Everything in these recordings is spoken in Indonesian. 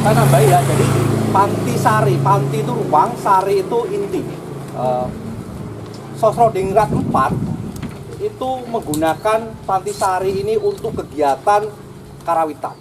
saya nambahin ya, jadi panti sari, panti itu ruang, sari itu inti. Sosrodingrat 4 itu menggunakan panti sari ini untuk kegiatan karawitan.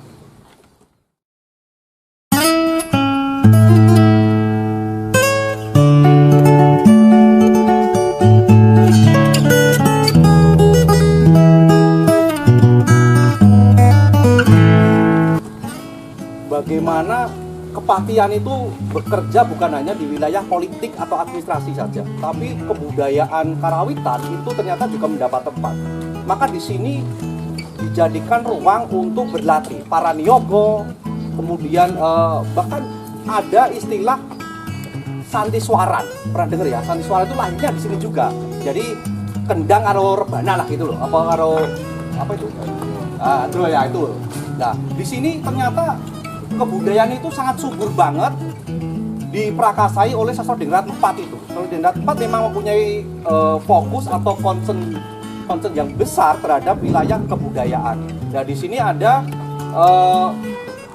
Bagaimana Kepatian itu bekerja bukan hanya di wilayah politik atau administrasi saja, tapi kebudayaan karawitan itu ternyata juga mendapat tempat. Maka di sini dijadikan ruang untuk berlatih para niyogo, kemudian bahkan ada istilah santiswaran. Pernah dengar ya? Santiswaran itu lahirnya di sini juga. Jadi kendang karo rebana lah gitu loh. Apa itu? Itu ya itu. Nah, di sini ternyata kebudayaan itu sangat subur banget diprakasai oleh Sosrodingrat 4 itu. Sosrodingrat 4 memang mempunyai fokus atau concern yang besar terhadap wilayah kebudayaan. Nah, di sini ada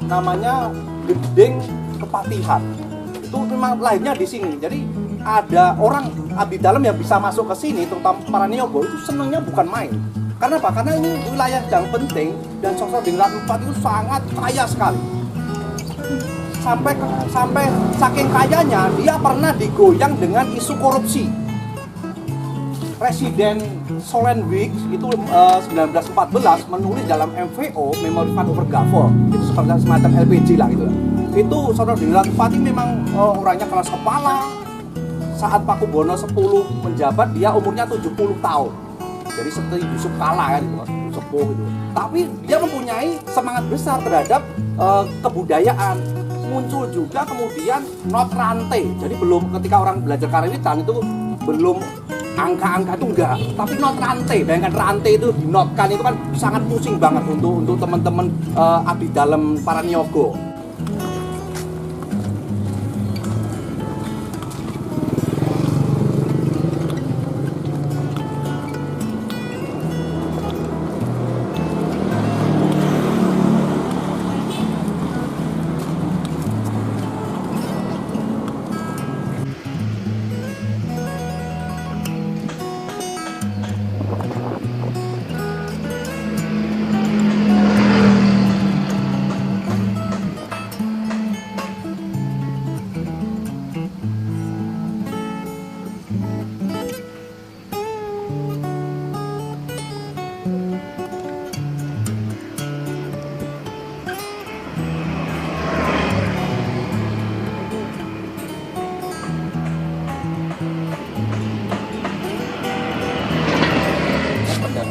namanya Gending Kepatihan. Itu memang lahirnya di sini. Jadi ada orang abdi dalam yang bisa masuk ke sini, terutama para niyogo itu senangnya bukan main. Karena apa? Karena ini wilayah yang penting dan Sosrodingrat 4 itu sangat kaya sekali. Sampai saking kayanya dia pernah digoyang dengan isu korupsi. Presiden Solendijk itu 1914 menulis dalam MVO Memory Fund over Gavor, itu seperti semacam LPG lah gitu. Itu Sosrodingrat 4 ini memang orangnya keras kepala. Saat Pakubono 10 menjabat dia umurnya 70 tahun. Jadi seperti Yusuf Kala kan gitu, sepuh gitu. Tapi dia mempunyai semangat besar terhadap kebudayaan. Muncul juga kemudian not rantai. Jadi belum ketika orang belajar karawitan itu belum angka-angka itu enggak, tapi not rantai. Bayangkan rantai itu dinotkan itu kan sangat pusing banget untuk teman-teman abdi dalam para niyogo.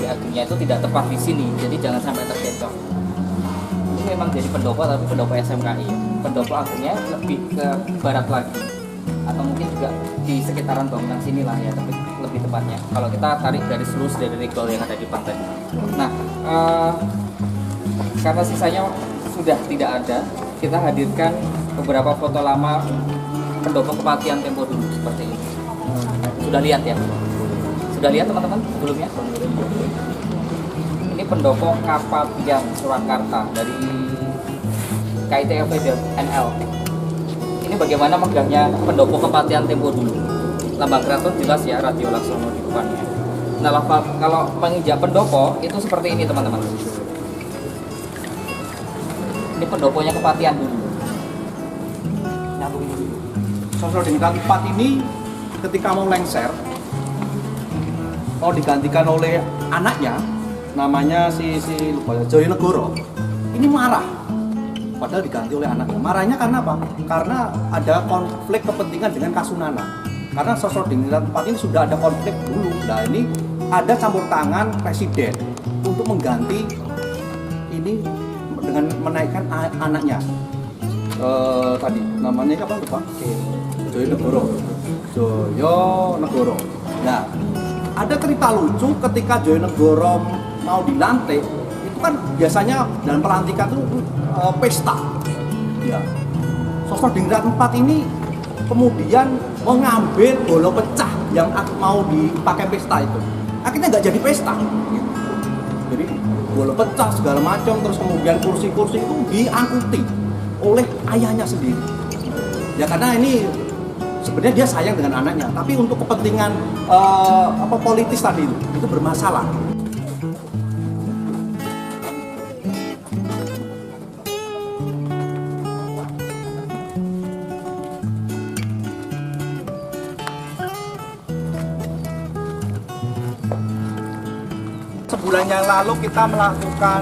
Agungnya itu tidak tepat di sini, jadi jangan sampai terkecoh. Ini memang jadi pendopo tapi pendopo SMKI ya. Pendopo agungnya lebih ke barat lagi, atau mungkin juga di sekitaran bangunan sini lah ya, tapi lebih tepatnya. Kalau kita tarik garis lurus dari rigol yang ada di pantai. Nah, karena sisanya sudah tidak ada, kita hadirkan beberapa foto lama pendopo Kepatian tempo dulu seperti ini. Sudah lihat ya? Sudah lihat teman-teman sebelumnya? Ini pendopo Kapatian Surakarta dari KITFW.NL. Ini bagaimana megahnya pendopo Kepatian tempo dulu. Lambang keraton jelas ya, Radio Laksono di depannya. Nah, kalau menginjak pendopo itu seperti ini teman-teman. Ini pendoponya Kepatian dulu. Nyambung dulu. Sosrodingrat 4 ini ketika mau lengser, mau digantikan oleh anaknya, namanya si lupa ya, Joyonegoro. Ini marah, padahal diganti oleh anaknya. Marahnya karena apa? Karena ada konflik kepentingan dengan Kasunana. Karena Sosrodingrat 4 ini sudah ada konflik dulu. Nah, ini ada campur tangan presiden untuk mengganti ini dengan menaikkan anaknya. Tadi namanya apa lupa? Joyonegoro. Nah, ada cerita lucu ketika Joyonegoro mau dilantik, itu kan biasanya dalam pelantikan itu pesta. Ya. Sosrodingrat 4 ini kemudian mengambil bola pecah yang mau dipakai pesta itu. Akhirnya nggak jadi pesta. Gitu. Jadi bola pecah segala macam, terus kemudian kursi-kursi itu diangkuti oleh ayahnya sendiri. Ya karena ini sebenarnya dia sayang dengan anaknya, tapi untuk kepentingan politis tadi itu bermasalah. Sebulan yang lalu kita melakukan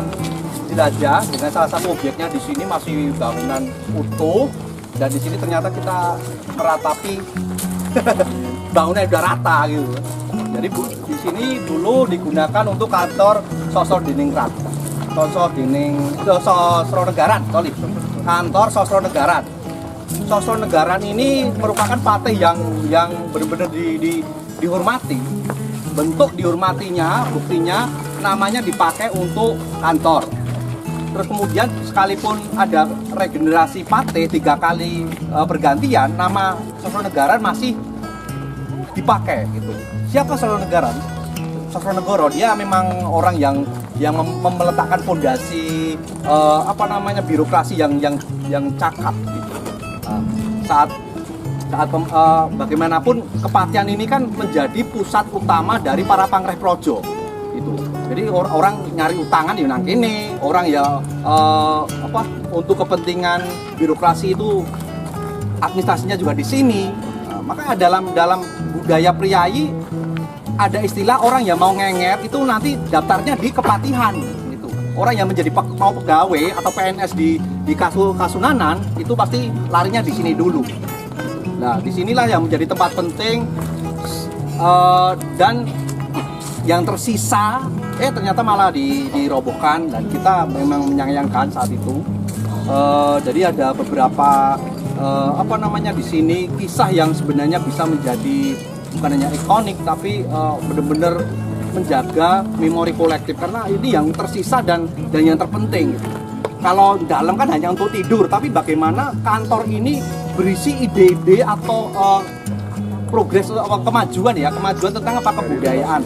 jelajah dengan salah satu objeknya di sini masih bangunan utuh, dan di sini ternyata kita meratapi bangunnya udah rata gitu. Jadi di sini dulu digunakan untuk kantor Sosrodiningrat, Sosronegaran, kantor Sosronegaran. Sosronegaran ini merupakan partai yang benar-benar dihormati. Bentuk dihormatinya, buktinya namanya dipakai untuk kantor. Terus kemudian sekalipun ada regenerasi partai 3 kali bergantian, nama Sosronegaran masih dipakai gitu. Siapa Sosronegaran? Sosronegoro dia memang orang yang meletakkan fondasi birokrasi yang cakap gitu. Saat bagaimanapun Kepatihan ini kan menjadi pusat utama dari para pangreh projo itu. Jadi orang nyari utangan ya nang kene, orang ya untuk kepentingan birokrasi itu administrasinya juga di sini. Maka dalam budaya Priai ada istilah orang yang mau ngenger itu nanti daftarnya di Kepatihan gitu. Orang yang menjadi mau pegawai atau PNS di Kasunanan itu pasti larinya di sini dulu. Nah, disinilah yang menjadi tempat penting dan yang tersisa ternyata malah dirobohkan, dan kita memang menyayangkan saat itu. Jadi ada beberapa di sini kisah yang sebenarnya bisa menjadi bukan hanya ikonik tapi benar-benar menjaga memori kolektif, karena ini yang tersisa dan yang terpenting. Kalau dalam kan hanya untuk tidur, tapi bagaimana kantor ini berisi ide-ide atau progres kemajuan tentang kebudayaan.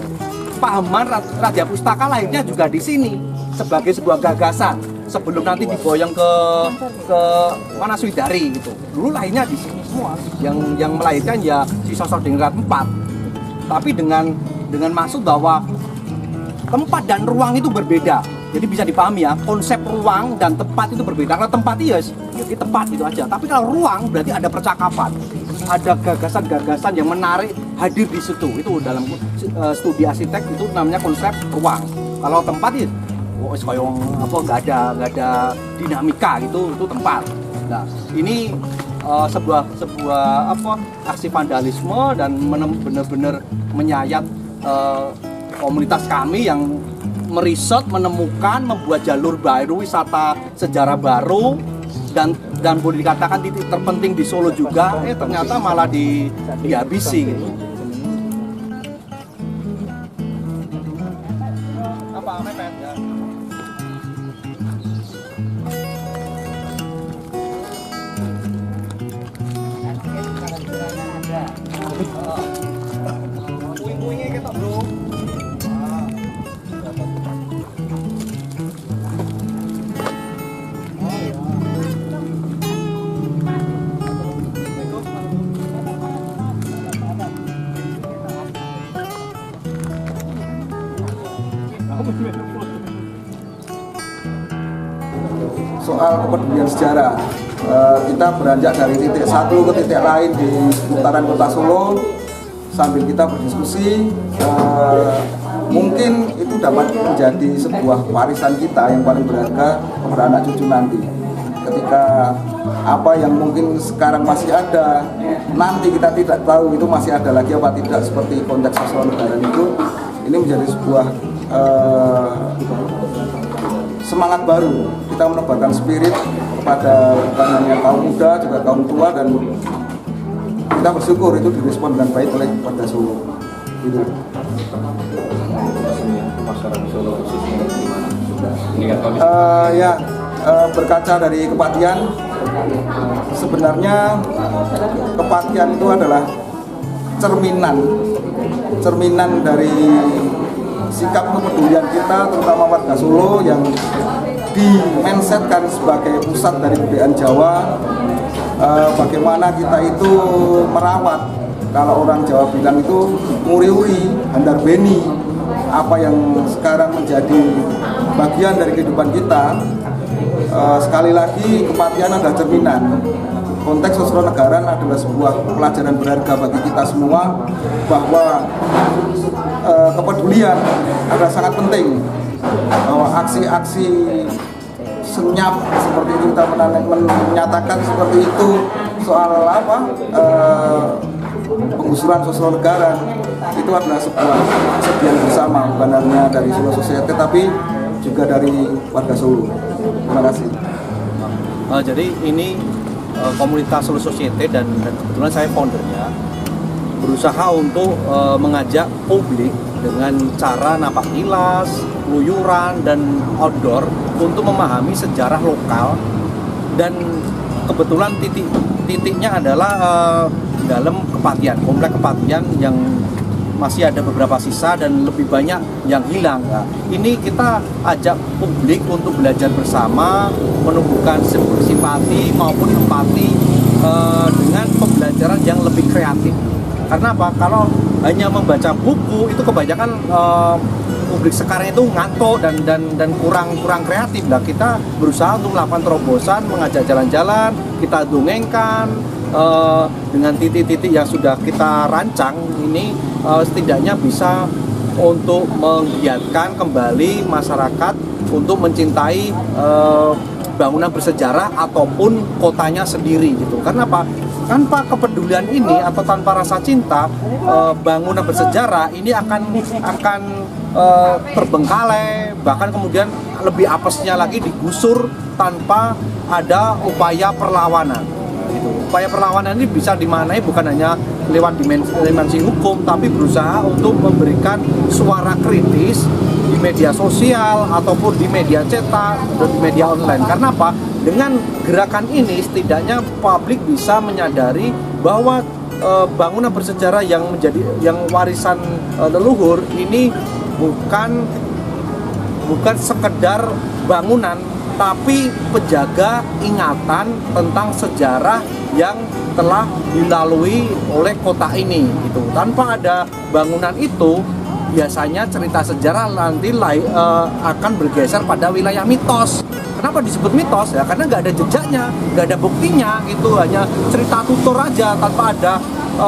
Pahaman Raja Pustaka lahirnya juga di sini sebagai sebuah gagasan sebelum nanti diboyong ke Manaswidari gitu. Dulu lahirnya di sini semua. Yang melahirkan ya si Sosrodiningrat 4. Tapi dengan maksud bahwa tempat dan ruang itu berbeda. Jadi bisa dipahami ya, konsep ruang dan tempat itu berbeda. Karena tempat iya jadi tempat gitu aja. Tapi kalau ruang berarti ada percakapan, ada gagasan-gagasan yang menarik hadir di situ. Itu dalam studi arsitek itu namanya konsep ruang. Kalau tempat itu nggak ada dinamika gitu, itu tempat. Nah, ini sebuah aksi vandalisme dan benar-benar menyayat komunitas kami yang meriset, menemukan, membuat jalur baru, wisata sejarah baru, dan boleh dikatakan titik terpenting di Solo juga, ternyata malah dihabisi gitu. Apa mepet ya? Puing-puingnya kita bro. Soal kepedulian sejarah, kita beranjak dari titik satu ke titik lain di seputaran kota Solo sambil kita berdiskusi. Mungkin itu dapat menjadi sebuah warisan kita yang paling berharga kepada anak cucu nanti. Ketika apa yang mungkin sekarang masih ada, nanti kita tidak tahu itu masih ada lagi apa tidak, seperti konteks Sosronegaran itu, ini menjadi sebuah semangat baru. Kita menebarkan spirit kepada bukan hanya kaum muda, juga kaum tua, dan kita bersyukur itu direspon dengan baik oleh warga Solo. Gitu. Masyarakat Solo khususnya gimana? Berkaca dari Kepatihan, sebenarnya Kepatihan itu adalah cerminan dari sikap kepedulian kita, terutama warga Solo yang di-mindsetkan sebagai pusat dari kebudayaan Jawa, bagaimana kita itu merawat, kalau orang Jawa bilang itu muri-uri, handar beni, apa yang sekarang menjadi bagian dari kehidupan kita. Sekali lagi, kepatian adalah cerminan. Konteks sosronagaran adalah sebuah pelajaran berharga bagi kita semua, bahwa kepedulian adalah sangat penting, bahwa aksi-aksi senyap seperti itu, kita menyatakan seperti itu soal penggusuran sosronagaran, itu adalah sebuah kesedihan bersama, bukan hanya dari Solo Society tapi juga dari warga Solo. Terima kasih. Jadi ini komunitas Solo Society dan kebetulan saya foundernya, berusaha untuk mengajak publik dengan cara napak tilas, luyuran, dan outdoor untuk memahami sejarah lokal. Dan kebetulan titiknya adalah dalam Kepatian, komplek Kepatian yang masih ada beberapa sisa dan lebih banyak yang hilang. Nah, ini kita ajak publik untuk belajar bersama, menumbuhkan simpati maupun empati dengan pembelajaran yang lebih kreatif. Karena apa? Kalau hanya membaca buku itu kebanyakan publik sekarang itu ngantuk dan kurang kreatif. Nah, kita berusaha untuk melakukan terobosan, mengajak jalan-jalan, kita dongengkan dengan titik-titik yang sudah kita rancang ini, setidaknya bisa untuk menggiatkan kembali masyarakat untuk mencintai bangunan bersejarah ataupun kotanya sendiri gitu. Karena apa? Tanpa kepedulian ini atau tanpa rasa cinta, bangunan bersejarah ini akan terbengkalai, bahkan kemudian lebih apesnya lagi digusur tanpa ada upaya perlawanan. Gitu. Upaya perlawanan ini bisa dimaknai bukan hanya lewat dimensi hukum, tapi berusaha untuk memberikan suara kritis di media sosial ataupun di media cetak dan di media online. Karena apa? Dengan gerakan ini setidaknya publik bisa menyadari bahwa bangunan bersejarah yang warisan leluhur ini bukan sekedar bangunan, tapi penjaga ingatan tentang sejarah yang telah dilalui oleh kota ini gitu. Tanpa ada bangunan itu, biasanya cerita sejarah nanti akan bergeser pada wilayah mitos. Kenapa disebut mitos? Ya karena nggak ada jejaknya, nggak ada buktinya gitu, hanya cerita tutur aja tanpa ada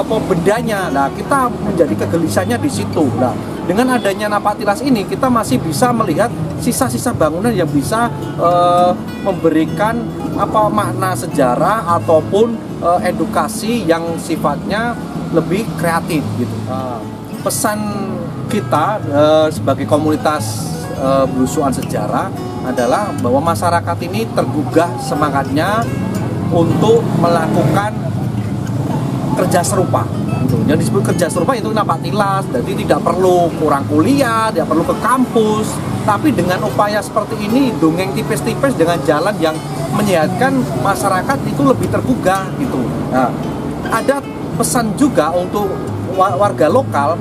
pembedanya. Nah, kita menjadi kegelisahannya di situ. Nah, dengan adanya napak tilas ini, kita masih bisa melihat sisa-sisa bangunan yang bisa memberikan makna sejarah ataupun edukasi yang sifatnya lebih kreatif gitu. Pesan kita sebagai komunitas belusuan sejarah adalah bahwa masyarakat ini tergugah semangatnya untuk melakukan kerja serupa. Yang disebut kerja serupa itu napak tilas, jadi tidak perlu kurang kuliah, tidak perlu ke kampus, tapi dengan upaya seperti ini, dongeng tipis-tipis dengan jalan yang menyehatkan masyarakat itu lebih tergugah gitu. Nah, ada pesan juga untuk warga lokal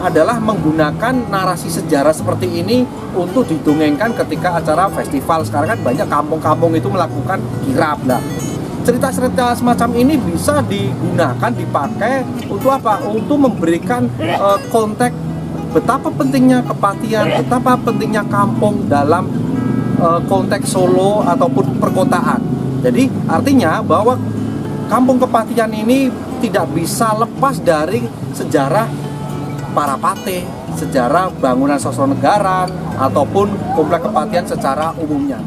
adalah menggunakan narasi sejarah seperti ini untuk didongengkan ketika acara festival. Sekarang kan banyak kampung-kampung itu melakukan kirab. Nah, cerita-cerita semacam ini bisa digunakan, dipakai untuk apa? Untuk memberikan konteks betapa pentingnya Kepatian, betapa pentingnya kampung dalam konteks Solo ataupun perkotaan. Jadi artinya bahwa kampung Kepatian ini tidak bisa lepas dari sejarah Parapate, sejarah bangunan sosronagaran ataupun komplek Kepatian secara umumnya.